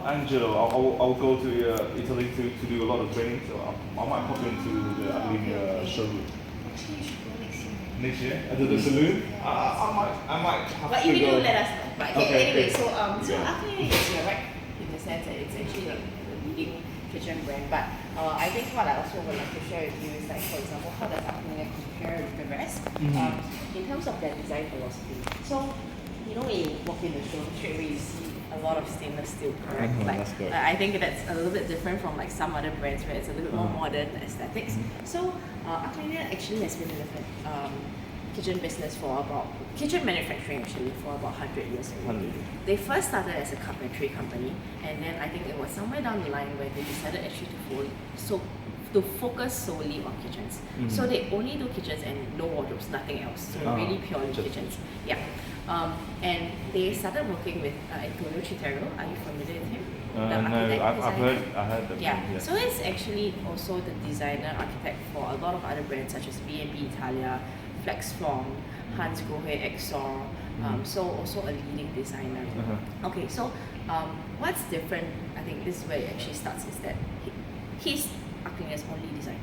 Angelo, I'll go to Italy to do a lot of training, so I might pop into the arclinea showroom. Actually, you should go next year. Next year? At the saloon? I might have But to if you go. do, let us know. But Okay, anyway, okay. so Yeah. arclinea is you're right in the sense that it's actually like the leading kitchen brand. But I think what I also would like to share with you is like, for example, how does arclinea compare with the rest in terms of their design philosophy. So you know, when you walk in the showroom, straight away you see a lot of stainless steel, correct? That's good. I think that's a little bit different from like some other brands where it's a little bit more modern aesthetics. So arclinea actually has been in the kitchen business for about kitchen manufacturing actually for about 100 years already. They first started as a carpentry company, and then I think it was somewhere down the line where they decided actually to focus solely on kitchens. So they only do kitchens and no wardrobes, nothing else. So really purely kitchens. Yeah. And they started working with Antonio Chitero. Are you familiar with him? The architect, I heard that. yeah. So it's actually also the designer architect for a lot of other brands such as B&B Italia, Flexform, Hans Grohe, Exor. So also a leading designer. Okay, so what's different? I think this is where it actually starts. Is that he's arclinea's only designer.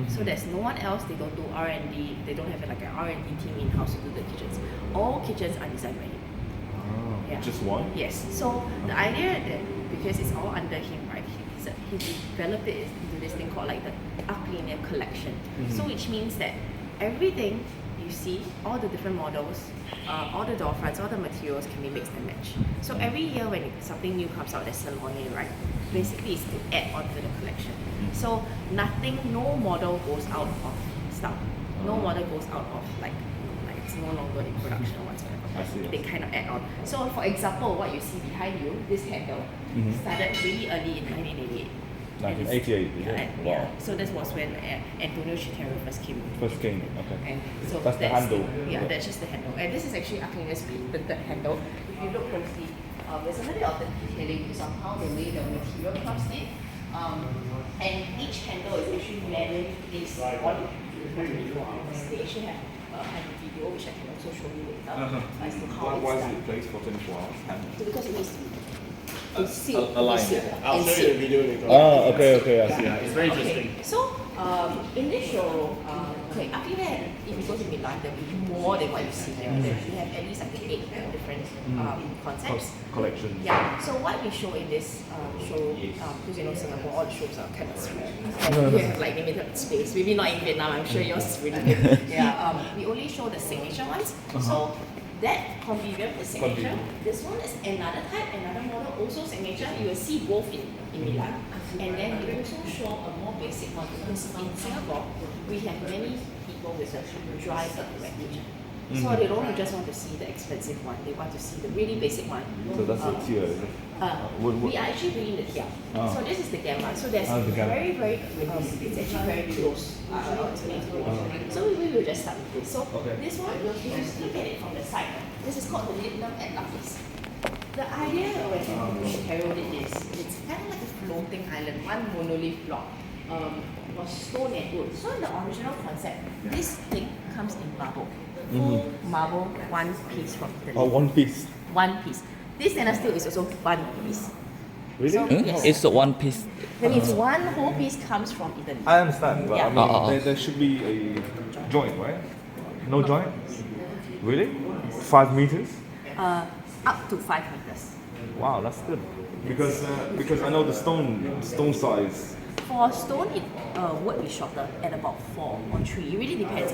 So there's no one else. They don't do R&D. They don't have like an R&D team in house to do the kitchens. All kitchens are designed by him. Yeah. Just one? Yes. So the idea that because it's all under him, right? He developed it into this thing called like the arclinea collection. So which means that everything you see, all the different models, all the door fronts, all the materials can be mixed and matched. So every year when something new comes out, there's Salone, right? Basically it's to add on to the collection. So no model goes out of stock. No model goes out of like it's no longer in production or whatsoever. I see. They kind of add on. So for example, what you see behind you, this handle, started really early in 1988. 1988, is it? Yeah. So this was when Antonio Chitero first came. Okay. And so That's the handle. Yeah, that's just the handle. And this is actually arclinea's patented handle. If you look closely, there's a little bit of the detailing based on how the way the material comes in. And each handle is actually manually placed on. They actually have a video which I can also show you later as to how Why it's is done. it placed for 24 hours? Because it needs to seal. Align. I'll show you the video later. Oh, okay, I see. Yeah, it's very interesting. Okay. So in this show, arclinea, if you go to Milan, there will be more than what you see here. We have at least I think 8 different concepts. Collections. Yeah. So what we show in this show, because you know Singapore, all the shows are kind of small. And we have like limited space. Maybe not in Vietnam. I'm sure yours is really big. Yeah. We only show the signature ones. So that convivium is signature. This one is another type, another model, also signature. You will see both in Milan. And then we also show a more basic one because in Singapore, we have many people with a dry wet kitchen. So they don't just want to see the expensive one, they want to see the really basic one. So that's the tier, is it? We are actually bringing the tier. So this is the gamma. So there's very, it's actually very close. So we will just start with this. So this one, if you look at it from the side, this is called the Lignum et Lapis. The idea when Chitero did this, it's kind of like a floating island, one monolith block. Was stone and wood. So in the original concept, this thing comes in marble. Full marble, one piece from Italy. Oh, one piece. One piece. This stainless steel is also one piece. Really? So, yes. It's the one piece. That means one whole piece comes from Italy. I understand, but Yeah. I mean, there should be a joint, right? No joint? Really? 5 meters? Up to 5 meters. Wow, that's good. Because I know the stone size. For stone, wood is shorter at about 4 or 3. It really depends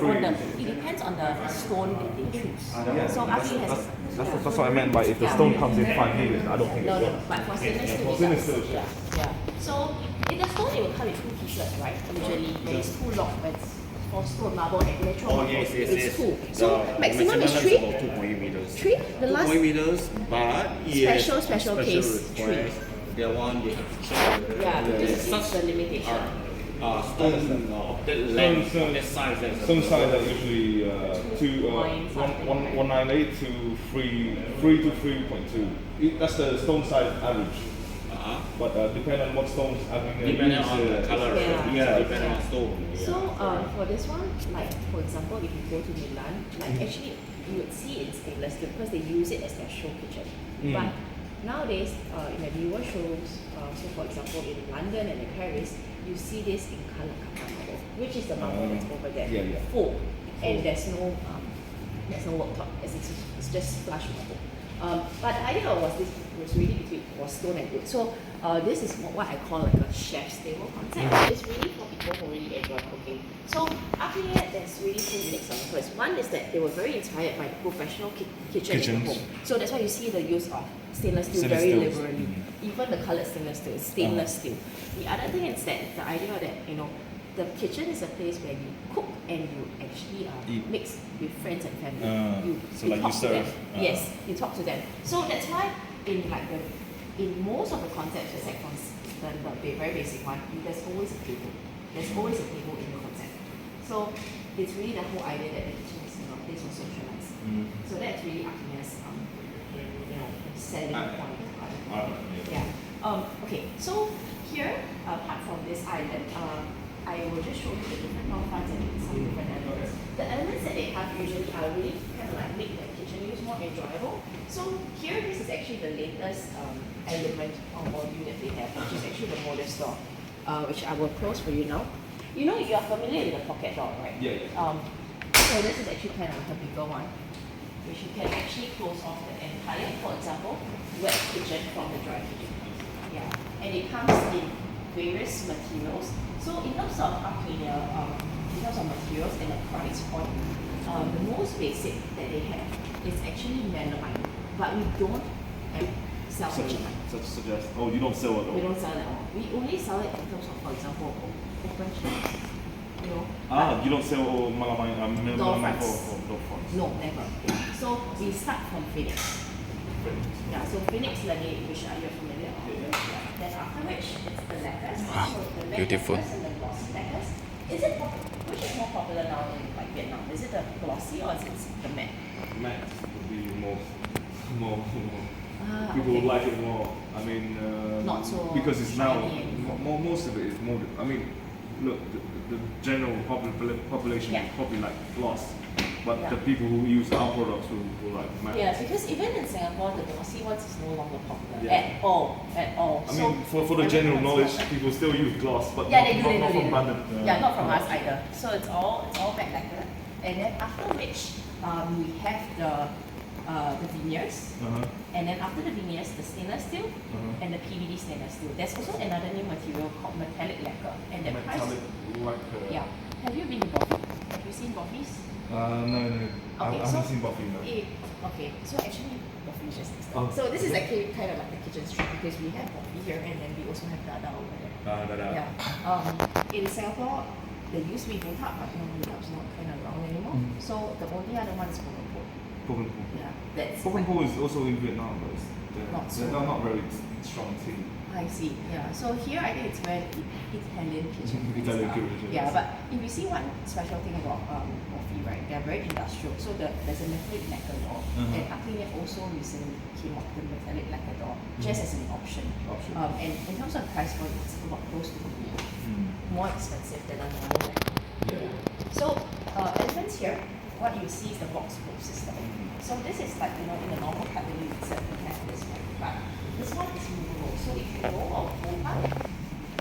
on the stone that they choose. So actually has That's what I meant by if the stone comes in 5 meters, I don't think it no, works. but for stainless steel, Stainless steel, yeah. So in the stone, it will come in 2 pieces, right? Usually, there is 2 long, but for stone, marble, and natural marble, it's 2. So maximum is 3. About 2.8 meters. 3. The last 2.8 meters, but yes, special case, request. That one they have to check. yeah, because it's the limitation. Stone of that length, of that size. Stone size are usually 198 to 3 to 3.2. That's the stone size average. But depending on what stones, Depending on the color, Yeah. depending on stone. So for this one, like for example, if you go to Milan, like actually you would see it in stainless steel because they use it as their show kitchen. But nowadays in the newer shows, so for example in London and in Paris, you see this in colour kappa marble, which is the marble that's over there, full, and there's no worktop, it's just flush marble. But the idea was really was stone and wood. So this is what I call like a chef's table concept. It's really for people who really enjoy cooking. So arclinea, there's really two unique selling points. One is that they were very inspired by the professional kitchen in the home. So that's why you see the use of stainless steel very liberally. Even the coloured stainless steel is stainless steel. The other thing is that the idea that the kitchen is a place where you cook and you actually mix with friends and family. You talk to them. Yes, you talk to them. So that's why in most of the concepts, except from the very basic one, there's always a table. There's always a table in the concept. So it's really the whole idea that the kitchen is a place for socialize. So that's really arclinea's selling point. Okay, so here, apart from this island, I will just show you the different door fronts and some different elements. The elements that they have usually are really kind of like make the kitchen use more enjoyable. So here, this is actually the latest element or module that they have, which is actually the modest door, which I will close for you now. You are familiar with the pocket door, right? So this is actually kind of like a bigger one, which you can actually close off the entire, for example, wet kitchen from the dry kitchen. And it comes in various materials. So in terms of arclinea, in terms of materials and the price point, the most basic that they have is actually melamine, but we don't sell melamine. You don't sell it all? We don't sell it all. We only sell it in terms of, for example, open shelves. You don't sell melamine door fronts. for door fronts? No, never. So we start from Phoenix. So Phoenix laminate, which you're familiar with. Then after which it's the lacquers. So the matte Beautiful. lacquers and the glossy lacquers. Which is more popular now in Vietnam? Is it the glossy or is it the matte? Matte would be more people okay. would like it more. Not so because it's now shiny most of it is more. Look, the general population Yeah. is probably like gloss, but Yeah. the people who use our products will like matte. Yeah, because even in Singapore, the glossy ones is no longer popular Yeah. at all. For the general knowledge, people still use gloss, but Yeah, not from London. Not from us either. So it's all matte lacquer, and then after which we have the veneers, and then after the veneers, the stainless steel and the PVD stainless steel. There's also another new material called metallic lacquer, and the price. Metallic lacquer. Yeah. Have you been to Boffy? Have you seen Boffy's? No. I haven't seen Buffy. No. Okay, so actually Boffy is just next Oh, door. So this is actually kind of like the kitchen street because we have Boffy here and then we also have Dada over there. Yeah. In Singapore, there used to be Bootap, but Bootap's not kind of around anymore. So the only other one is Pokenpo. Yeah, that's. Pokenpo is also in Vietnam, but Not not very strong team. I see. Yeah. So here I think it's where the Italian kitchen. Italian kitchen. Yeah, but if you see one special thing about Boffy, right? They're very industrial. So there's a metallic lacquer door, and arclinea also recently came up with the metallic lacquer door just as an option. And in terms of price point, it's about close to more expensive than a normal lacquer. Yeah. So entrance here, what you see is the box close system. So this is like in the normal cabinet you certainly have this one, but this one is movable. So if you go or pull up,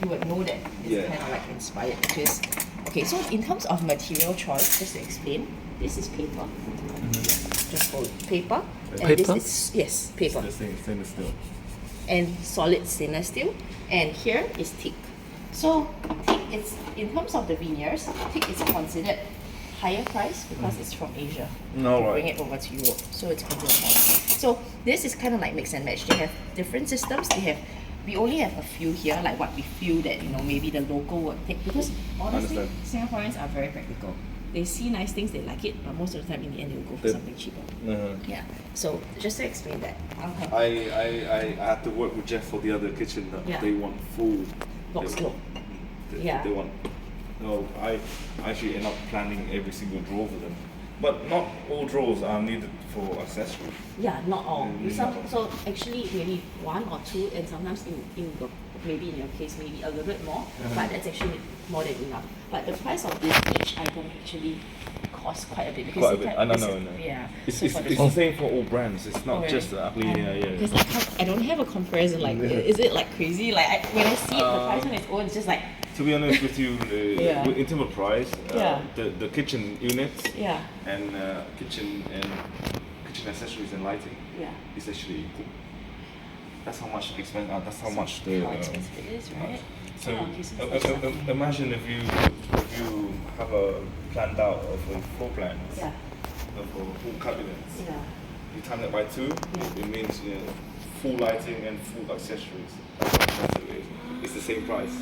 you would know that it's kind of like inspired. Because so in terms of material choice, just to explain, this is paper. Just hold paper. And this is paper. Stainless steel. And solid stainless steel. And here is teak. So teak is in terms of the veneers, teak is considered higher price because it's from Asia. Bring it over to Europe, so it's considered higher. So this is kind of like mix and match. They have different systems. We only have a few here, like what we feel that maybe the local would take, because honestly, Singaporeans are very practical. They see nice things, they like it, but most of the time in the end they will go for something cheaper. Yeah. So just to explain that, I had to work with Jeff for the other kitchen. They want full box look. They want. No, I actually end up planning every single drawer for them. But not all drawers are needed for accessories. Yeah, not all. So actually maybe one or two, and sometimes maybe in your case maybe a little bit more, but that's actually more than enough. But the price of each item actually cost quite a bit because Quite a it bit. can- I know, it's- no, no. Yeah. It's, So it's, for the- it's the same for all brands. It's not Oh, just really? arclinea. Yeah. Because I don't have a comparison. Like, is it like crazy? Like when I see it, the price on its own, it's just like, To be honest with you, Yeah. in terms of price, Yeah. the kitchen units yeah, and kitchen accessories and lighting yeah. is actually equal. That's how much that's how much the. How expensive it is, right? So Oh, okay, so it's like that. imagine if you have a planned out of a floor plan Yeah, for full cabinets, yeah. you time that by 2, Yeah. it means full lighting and full accessories. That's how expensive it is. It's the same price.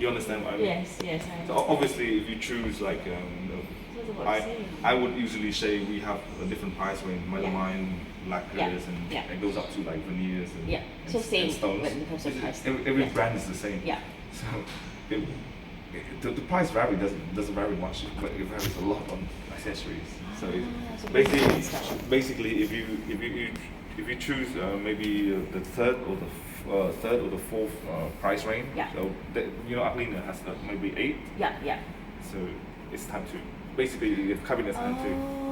You understand what I mean? Yes, yes, I So understand. obviously, if you choose like, So it's about the I same. I would usually say we have a different price range, melamine, lacquers, Yeah. and Yeah. it goes up to like veneers and, Yeah. So and, same and stones. in terms of price. Every Yeah. brand is the same. Yeah. So the price doesn't vary much, but it varies a lot on accessories. So so basically, special. basically, if you choose maybe the third or the fourth price range, Yeah. so Arclinea has maybe 8. Yeah, yeah. So it's time to basically the cabinet's time to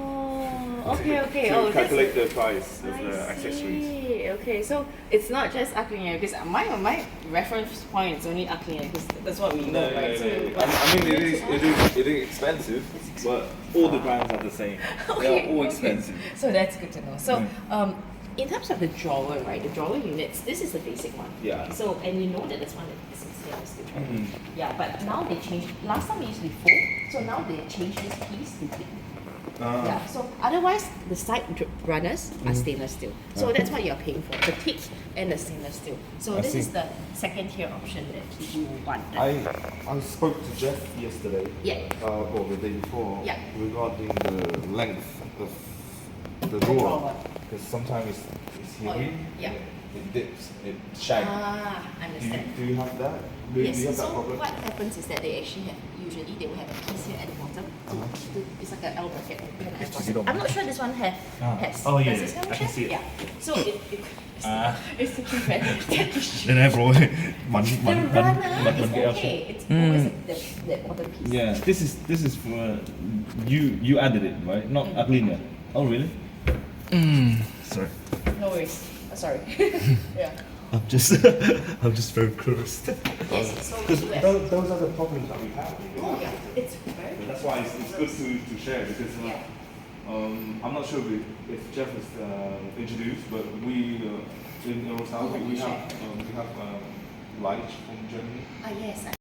Okay, okay. to Oh, calculate that's, the price of I the accessories. see. Okay, so it's not just arclinea because my reference point is only arclinea because that's what we know, right? So, but- I mean, it is expensive, but all the brands are the same. They Okay, are all okay. expensive. So that's good to know. So, Mm. in terms of the drawer, right? The drawer units. This is the basic one. Yeah. So, and you know that this one is in stainless steel. Right? Mhm. Yeah, but now they changed. Last time it used to be full, so now they changed this piece to tip. Yeah. So otherwise, the side runners are stainless steel. So that's what you're paying for: the tips and the stainless steel. So I this see. is the second tier option that you want. I spoke to Jeff yesterday. Yeah. Or the day before. Yeah. Regarding the length of the drawer. drawer, because sometimes it's Oh, here. yeah. It dips. It shags. Understand. Do you have that? Do you have Yes, that so problem? what happens is that they actually have, usually they will have a piece here at the bottom. It's like an L bracket. I'm not sure this one has. Oh, yeah, Does this yeah, one I can have? see it. Yeah. So it's to prevent that issue. Den er bro. Man, The man, runner man, is man, okay. It's always that bottom piece. Yeah, this is for you added it, right? Not arclinea. Oh really? Sorry. No worries. Sorry. Yeah. I'm just very curious. Yes, so Because we do have. those are the problems that we have. Oh yeah, it's very And that's why it's good to share because Yeah. I'm not sure if Jeff is introduced, but we in Rosal we have light from Germany. yes.